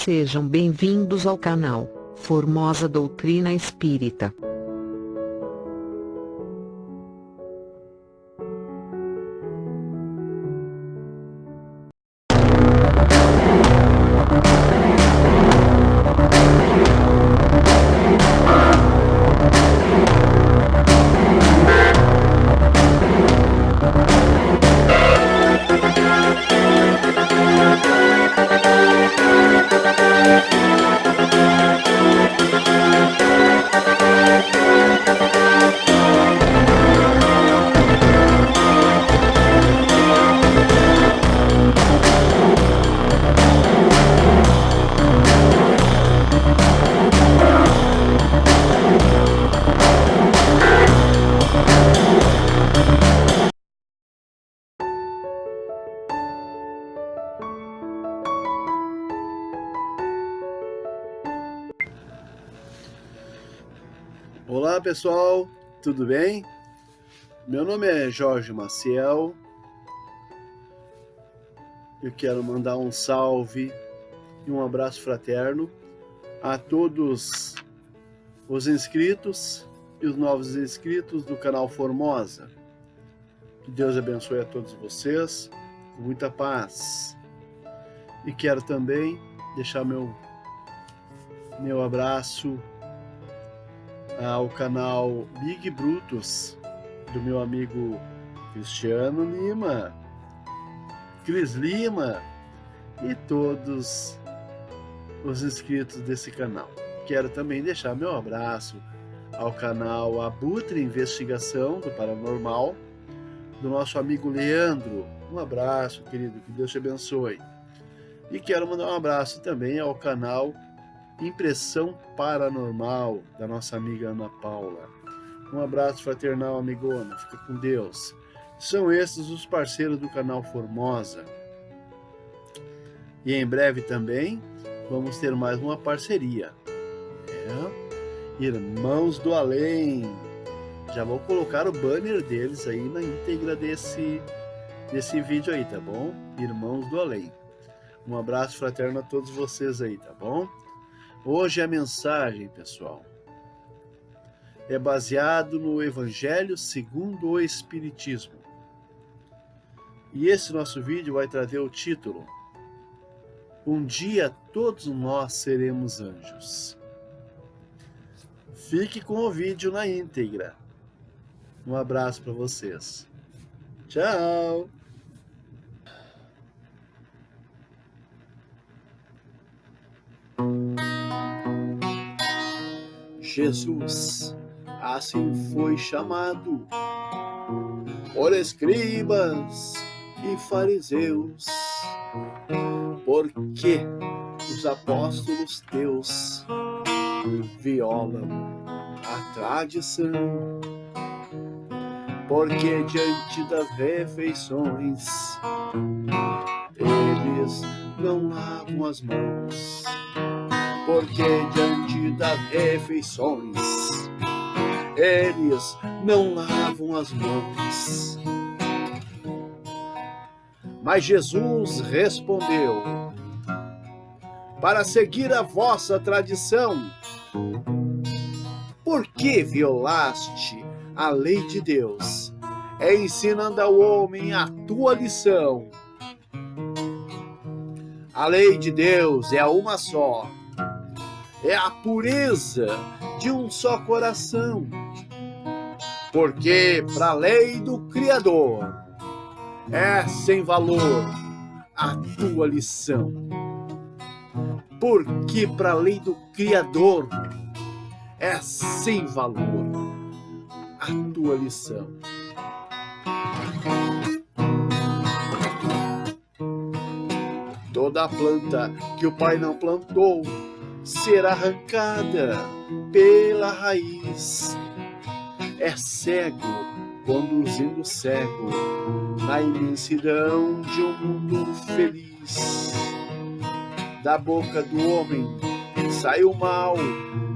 Sejam bem-vindos ao canal Formosa Doutrina Espírita. Olá pessoal, tudo bem? Meu nome é Jorge Maciel. Eu quero mandar um salve e um abraço fraterno a todos os inscritos e os novos inscritos do canal Formosa. Que Deus abençoe a todos vocês com muita paz. E quero também deixar meu abraço ao canal Big Brutus, do meu amigo Cristiano Lima, Cris Lima e todos os inscritos desse canal. Quero também deixar meu abraço ao canal Abutre Investigação do Paranormal, do nosso amigo Leandro. Um abraço, querido, que Deus te abençoe. E quero mandar um abraço também ao canal Impressão Paranormal, da nossa amiga Ana Paula. Um abraço fraternal, amigona. Fica com Deus. São esses os parceiros do canal Formosa. E em breve também vamos ter mais uma parceria. Irmãos do Além. Já vou colocar o banner deles aí na íntegra desse vídeo aí, tá bom? Irmãos do Além. Um abraço fraterno a todos vocês aí, tá bom? Hoje a mensagem, pessoal, é baseado no Evangelho segundo o Espiritismo. E esse nosso vídeo vai trazer o título: Um dia todos nós seremos anjos. Fique com o vídeo na íntegra. Um abraço para vocês. Tchau! Jesus assim foi chamado por escribas e fariseus, porque os apóstolos teus violam a tradição, porque diante das refeições eles não lavam as mãos. Porque diante das refeições eles não lavam as mãos. Mas Jesus respondeu: para seguir a vossa tradição, por que violaste a lei de Deus, ensinando ao homem a tua lição? A lei de Deus é uma só. É a pureza de um só coração. Porque para a lei do Criador é sem valor a tua lição. Porque para a lei do Criador é sem valor a tua lição. Toda planta que o Pai não plantou será arrancada pela raiz. É cego conduzindo cego na imensidão de um mundo feliz. Da boca do homem sai o mal,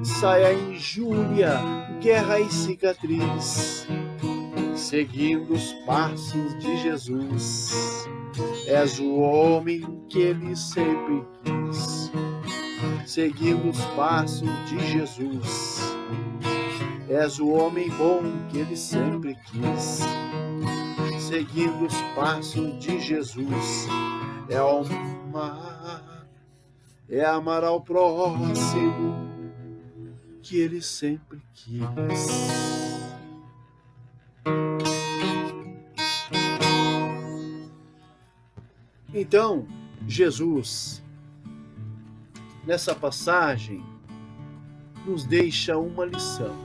sai a injúria, guerra e cicatriz. Seguindo os passos de Jesus, és o homem que ele sempre quis. seguindo os passos de Jesus. És o homem bom que ele sempre quis, seguindo os passos de Jesus. É amar ao próximo que ele sempre quis. Então, Jesus, nessa passagem, nos deixa uma lição.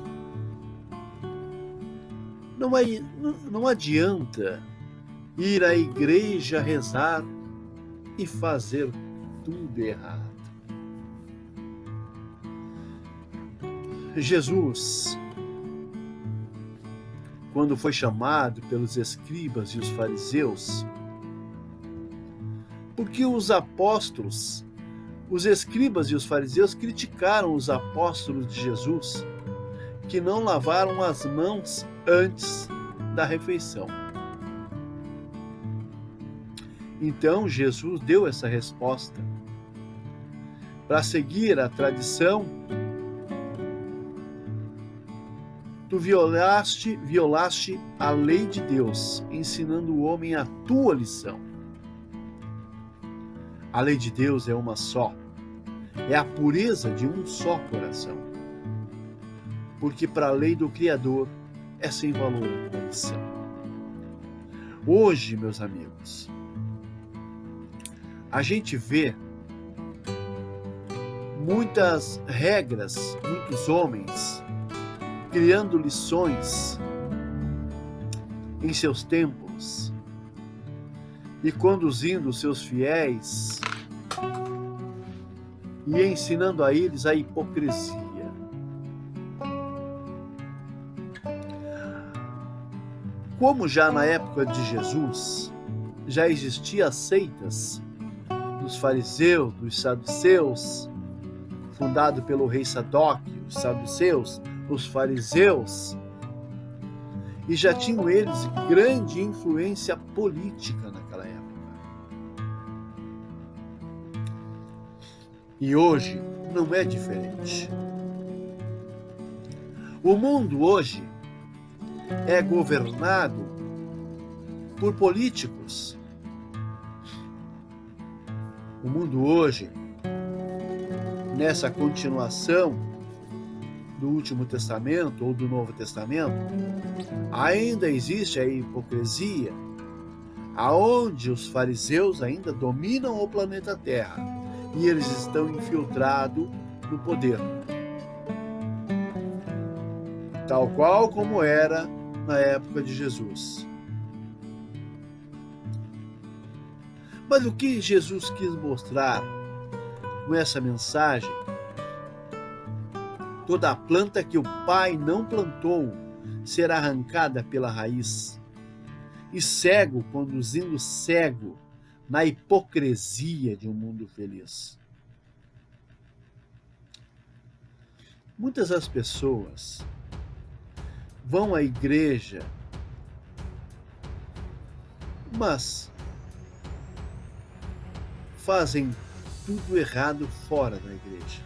Não adianta ir à igreja rezar e fazer tudo errado. Jesus, quando foi chamado pelos escribas e os fariseus, porque os apóstolos, os escribas e os fariseus criticaram os apóstolos de Jesus, que não lavaram as mãos antes da refeição. Então Jesus deu essa resposta. Para seguir a tradição, tu violaste a lei de Deus, ensinando o homem a tua lição. A lei de Deus é uma só. É a pureza de um só coração. Porque para a lei do Criador é sem valor a lição. Hoje, meus amigos, a gente vê muitas regras, muitos homens criando lições em seus templos e conduzindo seus fiéis e ensinando a eles a hipocrisia. Como já na época de Jesus, já existiam seitas dos fariseus, dos saduceus, fundado pelo rei Sadoc, os saduceus, os fariseus, e já tinham eles grande influência política naquela época. E hoje não é diferente. O mundo hoje é governado por políticos. O mundo hoje, nessa continuação do Último Testamento ou do Novo Testamento, ainda existe a hipocrisia, aonde os fariseus ainda dominam o planeta Terra e eles estão infiltrados no poder, tal qual como era na época de Jesus. Mas o que Jesus quis mostrar com essa mensagem? Toda a planta que o Pai não plantou será arrancada pela raiz. E cego conduzindo cego na hipocrisia de um mundo feliz. Muitas das pessoas vão à igreja, mas fazem tudo errado fora da igreja.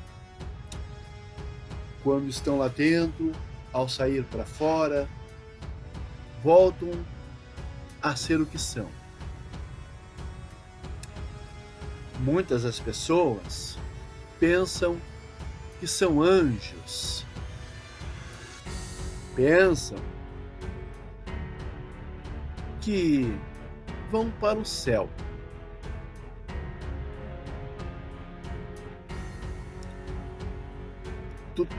Quando estão lá dentro, ao sair para fora, voltam a ser o que são. Muitas das pessoas pensam que são anjos, pensam que vão para o céu.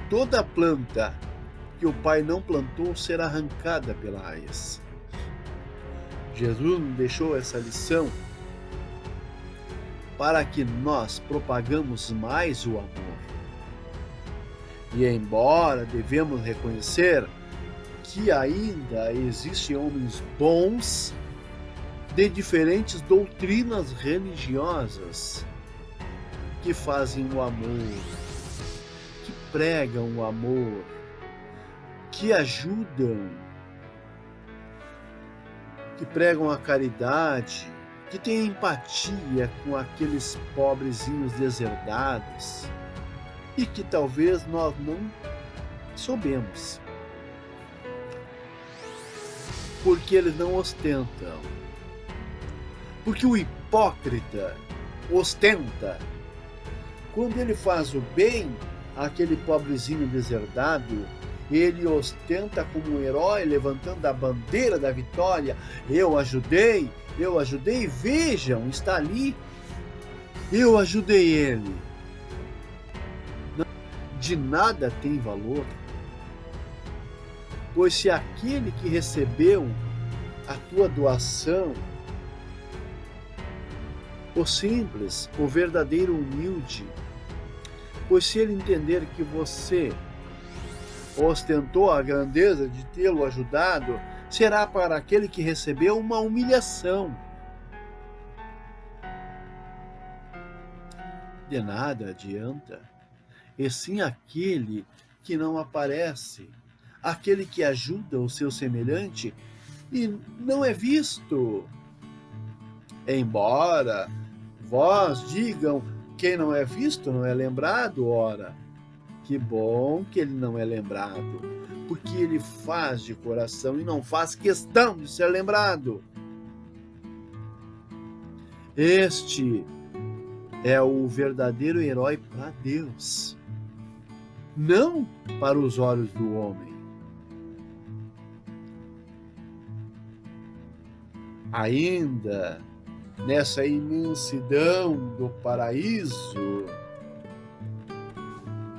Toda planta que o Pai não plantou será arrancada pela raiz. Jesus nos deixou essa lição para que nós propagamos mais o amor. E embora devemos reconhecer que ainda existem homens bons de diferentes doutrinas religiosas que fazem o amor, que pregam o amor, que ajudam, que pregam a caridade, que têm empatia com aqueles pobrezinhos deserdados, e que talvez nós não soubemos, porque eles não ostentam. Porque o hipócrita ostenta. Quando ele faz o bem àquele pobrezinho deserdado, ele ostenta como um herói, levantando a bandeira da vitória. Eu ajudei, vejam, está ali. Eu ajudei ele. De nada tem valor, pois se aquele que recebeu a tua doação, o simples, o verdadeiro humilde, pois se ele entender que você ostentou a grandeza de tê-lo ajudado, será para aquele que recebeu uma humilhação. De nada adianta, e sim aquele que não aparece, aquele que ajuda o seu semelhante e não é visto. Embora vós digam, quem não é visto não é lembrado, ora, que bom que ele não é lembrado, porque ele faz de coração e não faz questão de ser lembrado. Este é o verdadeiro herói para Deus, não para os olhos do homem. Ainda nessa imensidão do paraíso,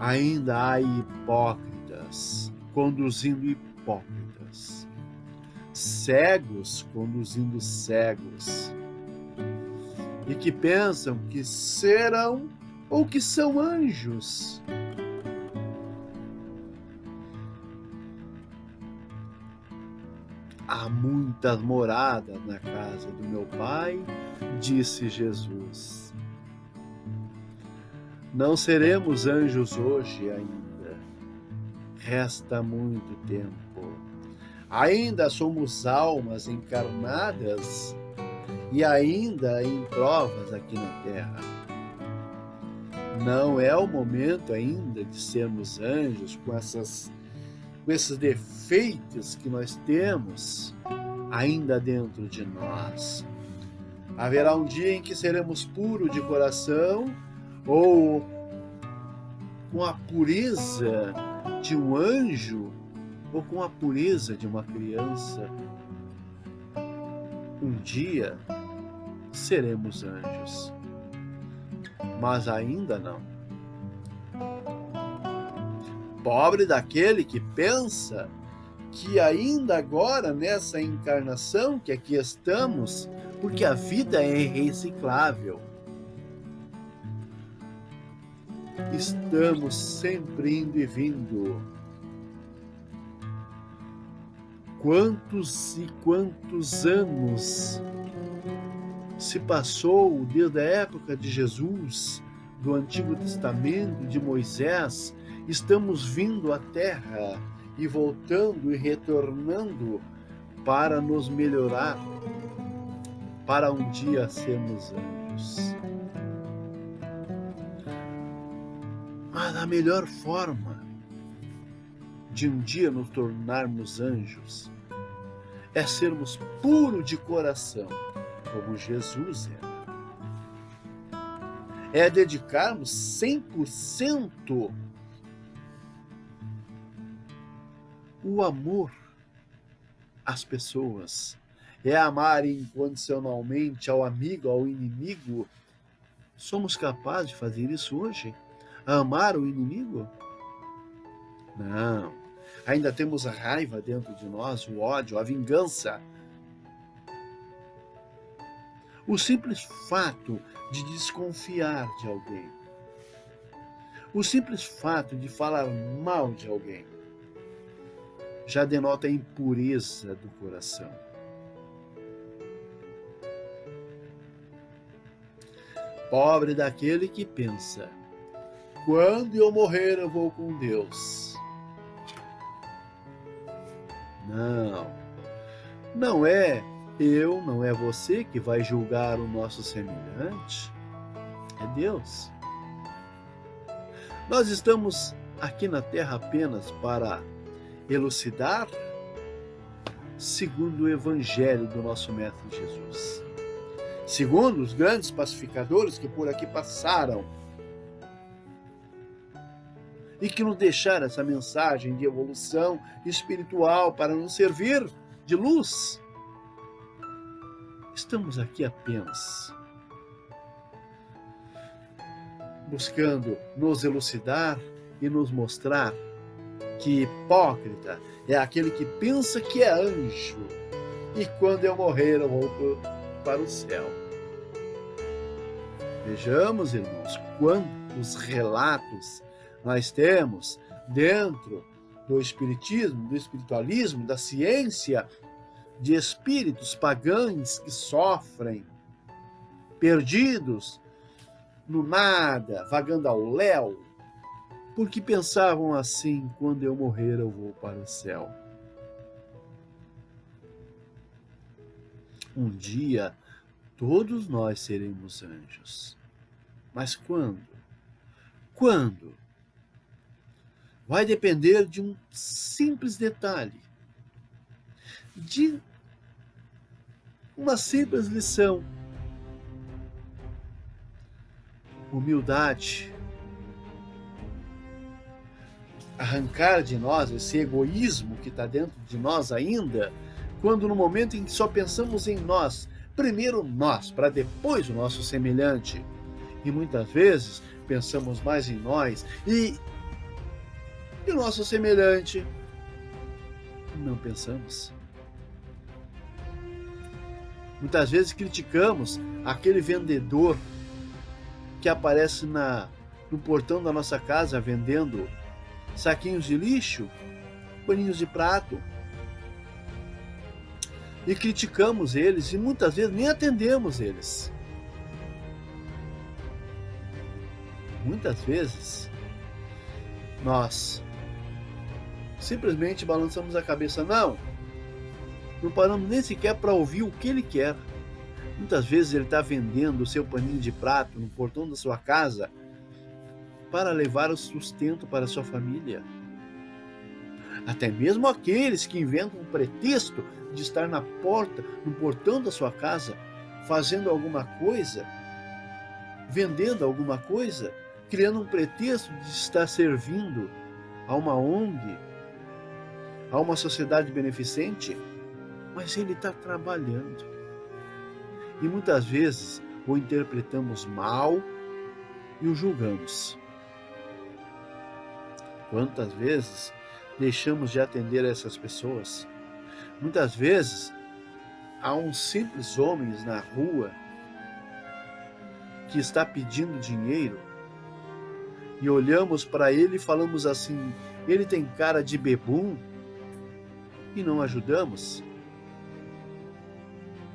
ainda há hipócritas conduzindo hipócritas, cegos conduzindo cegos, e que pensam que serão ou que são anjos. Há muitas moradas na casa do meu Pai, disse Jesus. Não seremos anjos hoje ainda. Resta muito tempo. Ainda somos almas encarnadas e ainda em provas aqui na Terra. Não é o momento ainda de sermos anjos com esses defeitos que nós temos ainda dentro de nós. Haverá um dia em que seremos puros de coração, ou com a pureza de um anjo, ou com a pureza de uma criança. Um dia seremos anjos, mas ainda não. Pobre daquele que pensa que ainda agora, nessa encarnação que aqui estamos, porque a vida é reciclável, estamos sempre indo e vindo. Quantos e quantos anos se passou desde a época de Jesus, do Antigo Testamento, de Moisés, estamos vindo à Terra e voltando e retornando para nos melhorar, para um dia sermos anjos. Mas a melhor forma de um dia nos tornarmos anjos é sermos puros de coração, como Jesus era. É dedicarmos 100% o amor às pessoas. É amar incondicionalmente ao amigo, ao inimigo. Somos capazes de fazer isso hoje? Amar o inimigo? Não. Ainda temos a raiva dentro de nós, o ódio, a vingança. O simples fato de desconfiar de alguém, o simples fato de falar mal de alguém, já denota a impureza do coração. Pobre daquele que pensa, quando eu morrer eu vou com Deus. Não é eu, não é você que vai julgar o nosso semelhante, é Deus. Nós estamos aqui na Terra apenas para elucidar, segundo o Evangelho do nosso Mestre Jesus, segundo os grandes pacificadores que por aqui passaram e que nos deixaram essa mensagem de evolução espiritual para nos servir de luz. Estamos aqui apenas buscando nos elucidar e nos mostrar que hipócrita é aquele que pensa que é anjo e quando eu morrer eu vou para o céu. Vejamos, irmãos, quantos relatos nós temos dentro do espiritismo, do espiritualismo, da ciência, de espíritos pagãos que sofrem, perdidos no nada, vagando ao léu, porque pensavam assim: quando eu morrer eu vou para o céu. Um dia todos nós seremos anjos. Mas quando? Quando? Vai depender de um simples detalhe, de uma simples lição. Humildade. Arrancar de nós esse egoísmo que está dentro de nós ainda, quando no momento em que só pensamos em nós, primeiro nós, para depois o nosso semelhante. E muitas vezes pensamos mais em nós e o nosso semelhante não pensamos. Muitas vezes criticamos aquele vendedor que aparece no portão da nossa casa vendendo saquinhos de lixo, paninhos de prato. E criticamos eles e muitas vezes nem atendemos eles. Muitas vezes nós simplesmente balançamos a cabeça. Não paramos nem sequer para ouvir o que ele quer. Muitas vezes ele está vendendo o seu paninho de prato no portão da sua casa para levar o sustento para a sua família. Até mesmo aqueles que inventam um pretexto de estar na porta, no portão da sua casa, fazendo alguma coisa, vendendo alguma coisa, criando um pretexto de estar servindo a uma ONG, a uma sociedade beneficente, mas ele está trabalhando. E muitas vezes o interpretamos mal e o julgamos. Quantas vezes deixamos de atender essas pessoas? Muitas vezes há uns simples homens na rua que está pedindo dinheiro e olhamos para ele e falamos assim: ele tem cara de bebum, e não ajudamos.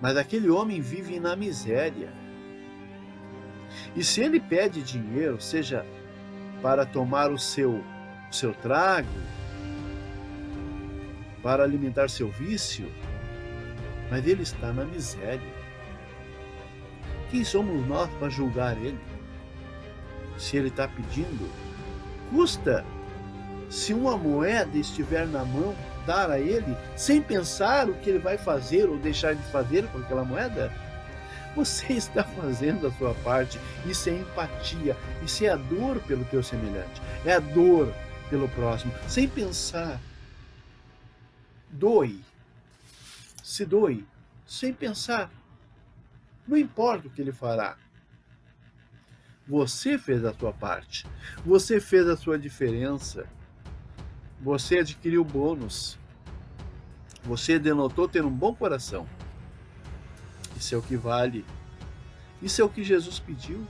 Mas aquele homem vive na miséria. E se ele pede dinheiro, seja para tomar o seu trago, para alimentar seu vício, mas ele está na miséria. Quem somos nós para julgar ele? Se ele está pedindo, custa, se uma moeda estiver na mão, dar a ele, sem pensar o que ele vai fazer ou deixar de fazer com aquela moeda? Você está fazendo a sua parte. Isso é empatia, isso é a dor pelo teu semelhante, é a dor pelo próximo, sem pensar. Se doe, sem pensar. Não importa o que ele fará. Você fez a sua parte, você fez a sua diferença, você adquiriu bônus, você denotou ter um bom coração. Isso é o que vale, isso é o que Jesus pediu.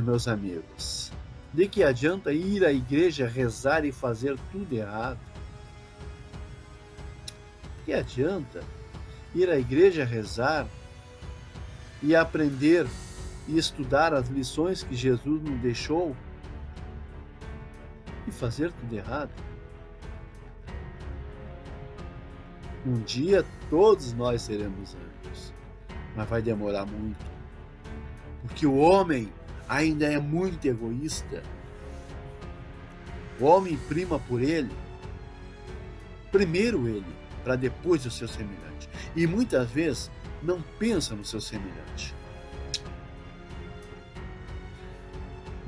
Meus amigos, de que adianta ir à igreja, rezar e fazer tudo errado? Que adianta ir à igreja, rezar e aprender e estudar as lições que Jesus nos deixou e fazer tudo errado? Um dia todos nós seremos anjos, mas vai demorar muito, Porque o homem ainda é muito egoísta. O homem prima por ele, primeiro ele, para depois o seu semelhante. E muitas vezes não pensa no seu semelhante.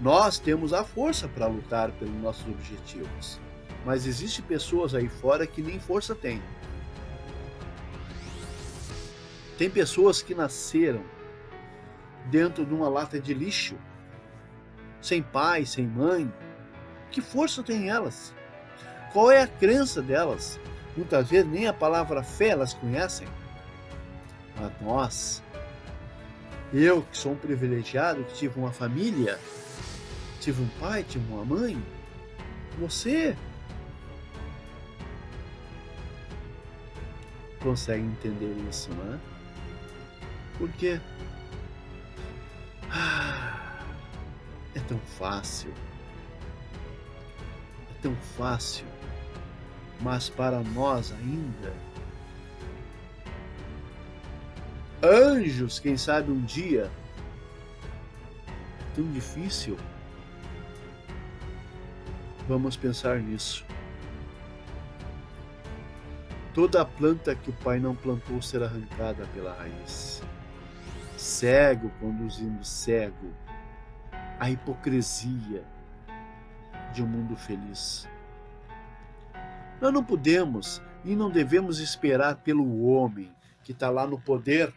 Nós temos a força para lutar pelos nossos objetivos, mas existem pessoas aí fora que nem força têm. Tem pessoas que nasceram dentro de uma lata de lixo, sem pai, sem mãe. Que força tem elas? Qual é a crença delas? Muitas vezes nem a palavra fé elas conhecem. Mas nós, eu que sou um privilegiado, que tive uma família, tive um pai, tive uma mãe, você consegue entender isso, não é? Por quê? É tão fácil. É tão fácil. Mas para nós ainda, anjos, quem sabe um dia, é tão difícil. Vamos pensar nisso. Toda planta que o Pai não plantou será arrancada pela raiz. Cego conduzindo cego. A hipocrisia de um mundo feliz. Nós não podemos e não devemos esperar pelo homem que está lá no poder.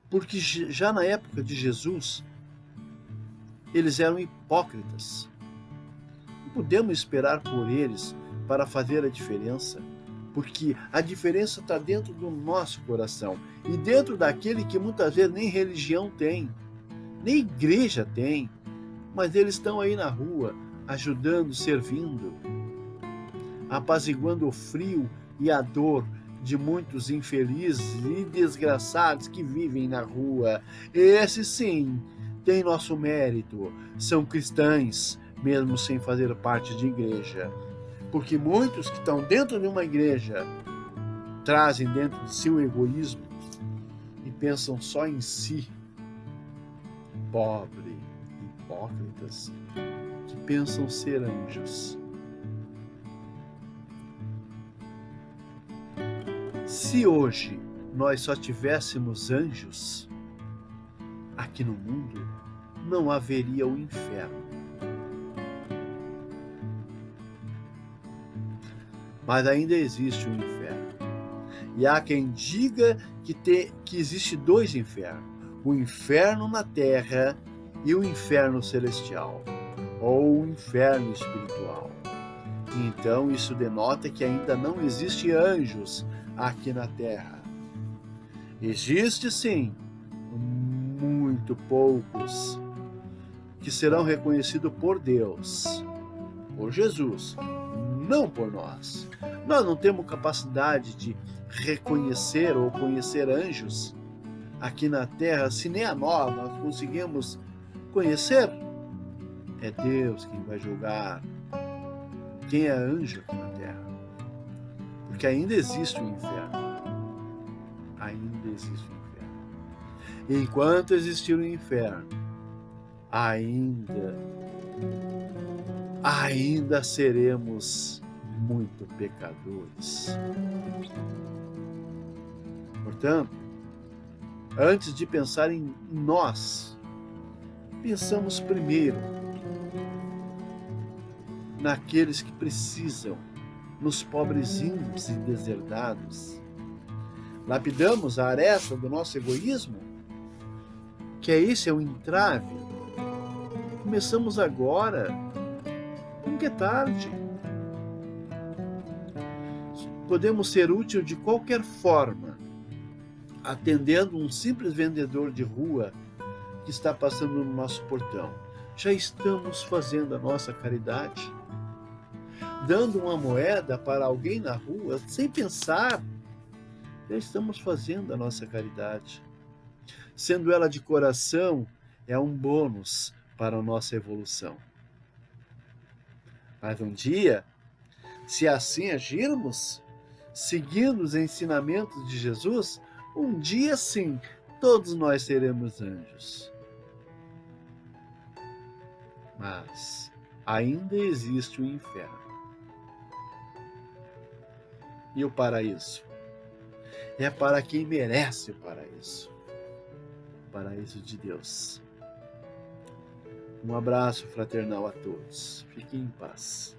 Porque já na época de Jesus, eles eram hipócritas. Não podemos esperar por eles para fazer a diferença, porque a diferença está dentro do nosso coração e dentro daquele que muitas vezes nem religião tem, nem igreja tem, mas eles estão aí na rua, ajudando, servindo, apaziguando o frio e a dor de muitos infelizes e desgraçados que vivem na rua. Esses sim têm nosso mérito, são cristãos, mesmo sem fazer parte de igreja. Porque muitos que estão dentro de uma igreja trazem dentro de si o egoísmo e pensam só em si. Pobre, hipócritas, que pensam ser anjos. Se hoje nós só tivéssemos anjos aqui no mundo, não haveria o inferno. Mas ainda existe o inferno. E há quem diga que existe dois infernos. O inferno na terra e o inferno celestial. Ou o inferno espiritual. Então isso denota que ainda não existe anjos aqui na terra. Existe sim, muito poucos, que serão reconhecidos por Deus, por Jesus, não por nós. Nós não temos capacidade de reconhecer ou conhecer anjos aqui na terra, se nem a nós conseguimos conhecer. É Deus quem vai julgar quem é anjo aqui na terra. Porque ainda existe o inferno. Ainda existe o inferno. E enquanto existir o inferno, ainda seremos muito pecadores. Portanto, antes de pensar em nós, pensamos primeiro naqueles que precisam, nos pobrezinhos e deserdados. Lapidamos a aresta do nosso egoísmo, que esse é o entrave. Começamos agora, nunca é tarde. Podemos ser útil de qualquer forma, atendendo um simples vendedor de rua que está passando no nosso portão. Já estamos fazendo a nossa caridade. Dando uma moeda para alguém na rua, sem pensar, já estamos fazendo a nossa caridade. Sendo ela de coração, é um bônus para a nossa evolução. Mas um dia, se assim agirmos, seguindo os ensinamentos de Jesus, um dia sim, todos nós seremos anjos. Mas ainda existe o inferno. E o paraíso? É para quem merece o paraíso. O paraíso de Deus. Um abraço fraternal a todos. Fiquem em paz.